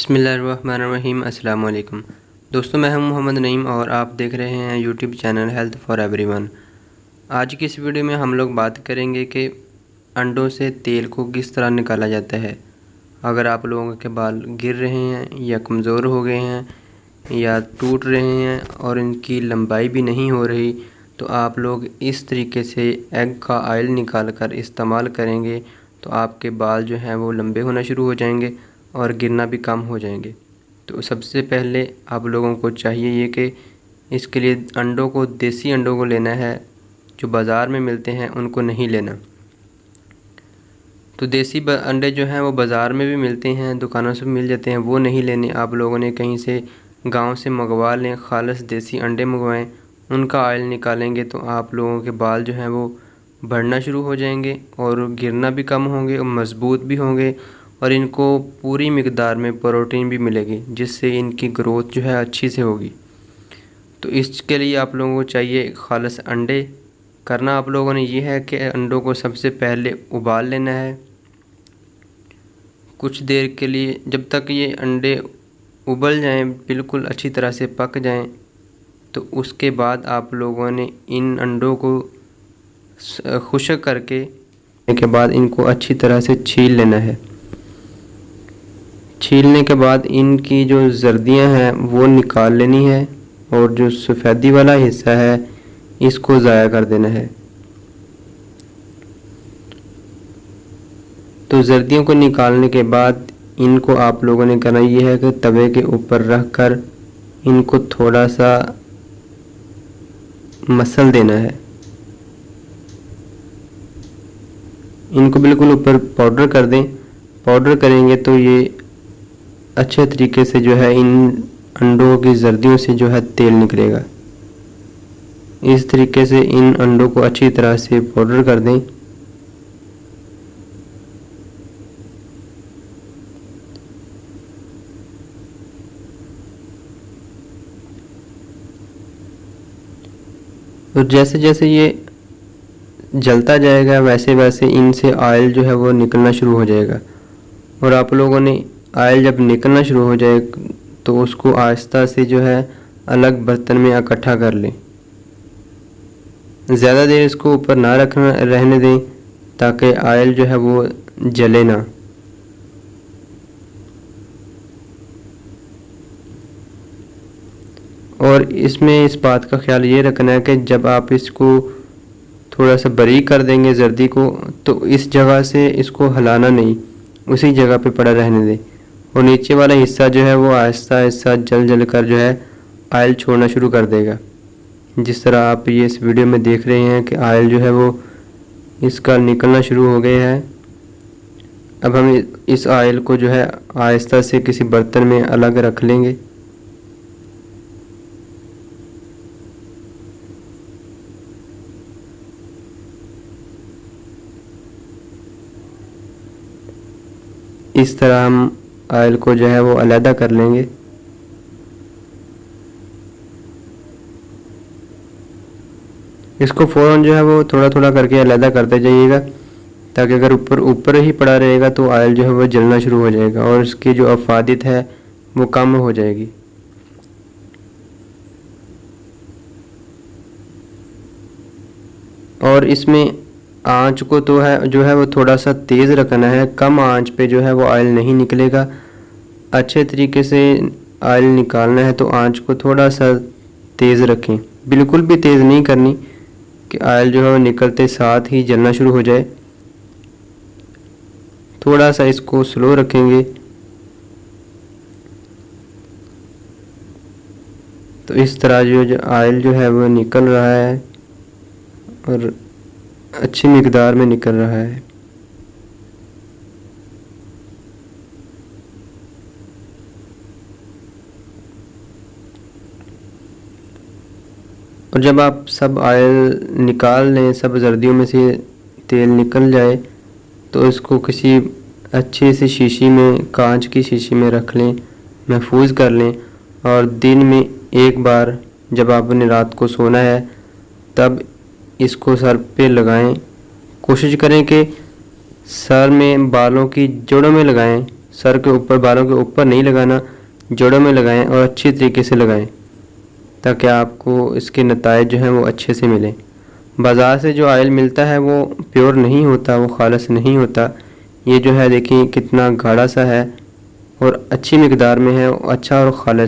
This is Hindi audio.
बिस्मिल्लाहिर्रहमानिर्रहीम। अस्सलाम वालेकुम दोस्तों, मैं हूं मोहम्मद नईम और आप देख रहे हैं YouTube channel health for everyone. आज की इस वीडियो में हम लोग बात करेंगे कि अंडों से तेल को किस तरह निकाला जाता है। अगर आप लोगों के बाल गिर रहे हैं या कमज़ोर हो गए हैं या टूट रहे हैं और इनकी लंबाई भी नहीं हो रही, तो आप लोग इस तरीके से एग का ऑयल निकाल कर इस्तेमाल करेंगे तो आपके बाल जो हैं वो लंबे होना शुरू हो जाएंगे और गिरना भी कम हो जाएंगे। तो सबसे पहले आप लोगों को चाहिए ये कि इसके लिए अंडों को, देसी अंडों को लेना है। जो बाज़ार में मिलते हैं उनको नहीं लेना। तो देसी अंडे जो हैं वो बाज़ार में भी मिलते हैं, दुकानों से भी मिल जाते हैं, वो नहीं लेने। आप लोगों ने कहीं से गांव से मंगवा लें, खालिस देसी अंडे मंगवाएं, उनका ऑयल निकालेंगे तो आप लोगों के बाल जो हैं वो बढ़ना शुरू हो जाएंगे और गिरना भी कम होंगे और मज़बूत भी होंगे और इनको पूरी मिक़दार में प्रोटीन भी मिलेगी, जिससे इनकी ग्रोथ जो है अच्छी से होगी। तो इसके लिए आप लोगों को चाहिए खालिस अंडे। करना आप लोगों ने ये है कि अंडों को सबसे पहले उबाल लेना है कुछ देर के लिए, जब तक ये अंडे उबल जाएं, बिल्कुल अच्छी तरह से पक जाएं। तो उसके बाद आप लोगों ने इन अंडों को खुश्क करके के बाद इनको अच्छी तरह से छील लेना है। छीलने के बाद इनकी जो जर्दियाँ हैं वो निकाल लेनी है और जो सफ़ेदी वाला हिस्सा है इसको ज़ाया कर देना है। तो जर्दियों को निकालने के बाद इनको आप लोगों ने करना ये है कि तवे के ऊपर रख कर इनको थोड़ा सा मसल देना है। इनको बिल्कुल ऊपर पाउडर कर दें। पाउडर करेंगे तो ये अच्छे तरीके से जो है इन अंडों की जर्दियों से जो है तेल निकलेगा। इस तरीके से इन अंडों को अच्छी तरह से पाउडर कर दें। और जैसे जैसे ये जलता जाएगा वैसे वैसे इनसे ऑयल जो है वो निकलना शुरू हो जाएगा। और आप लोगों ने ऑयल जब निकलना शुरू हो जाए तो उसको आहिस्ता से जो है अलग बर्तन में इकट्ठा कर लें। ज़्यादा देर इसको ऊपर ना रहने दें ताकि ऑयल जो है वो जले ना। और इसमें इस बात का ख्याल ये रखना है कि जब आप इसको थोड़ा सा बारीक कर देंगे जर्दी को, तो इस जगह से इसको हिलाना नहीं, उसी जगह पे पड़ा रहने दें। और नीचे वाला हिस्सा जो है वो आहिस्ता आहिस्ता जल जल कर जो है ऑयल छोड़ना शुरू कर देगा। जिस तरह आप ये इस वीडियो में देख रहे हैं कि ऑयल जो है वो इसका निकलना शुरू हो गया है। अब हम इस ऑयल को जो है आहिस्ता से किसी बर्तन में अलग रख लेंगे। इस तरह हम ऑयल को जो है वो अलहदा कर लेंगे। इसको फ़ौरन जो है वो थोड़ा थोड़ा करके अलहदा करते जाइएगा, ताकि अगर ऊपर ऊपर ही पड़ा रहेगा तो ऑयल जो है वो जलना शुरू हो जाएगा और इसकी जो अफादियत है वो कम हो जाएगी। और इसमें आंच को तो है जो है वो थोड़ा सा तेज़ रखना है। कम आंच पे जो है वो ऑयल नहीं निकलेगा। अच्छे तरीके से ऑयल निकालना है तो आंच को थोड़ा सा तेज़ रखें, बिल्कुल भी तेज़ नहीं करनी कि ऑयल जो है वो निकलते साथ ही जलना शुरू हो जाए। थोड़ा सा इसको स्लो रखेंगे तो इस तरह जो ऑयल जो है वो निकल रहा है और अच्छी मिकदार में निकल रहा है। और जब आप सब ऑयल निकाल लें, सब जर्दियों में से तेल निकल जाए, तो इसको किसी अच्छी सी शीशी में, कांच की शीशी में रख लें, महफूज कर लें। और दिन में एक बार जब आपने रात को सोना है तब इसको सर पे लगाएं। कोशिश करें कि सर में, बालों की जड़ों में लगाएं, सर के ऊपर, बालों के ऊपर नहीं लगाना, जड़ों में लगाएं और अच्छी तरीके से लगाएं ताकि आपको इसके नताइज जो हैं वो अच्छे से मिलें। बाज़ार से जो ऑयल मिलता है वो प्योर नहीं होता, वो खालिस नहीं होता। ये जो है देखिए कितना गाढ़ा सा है और अच्छी मिकदार में है, अच्छा और खालिस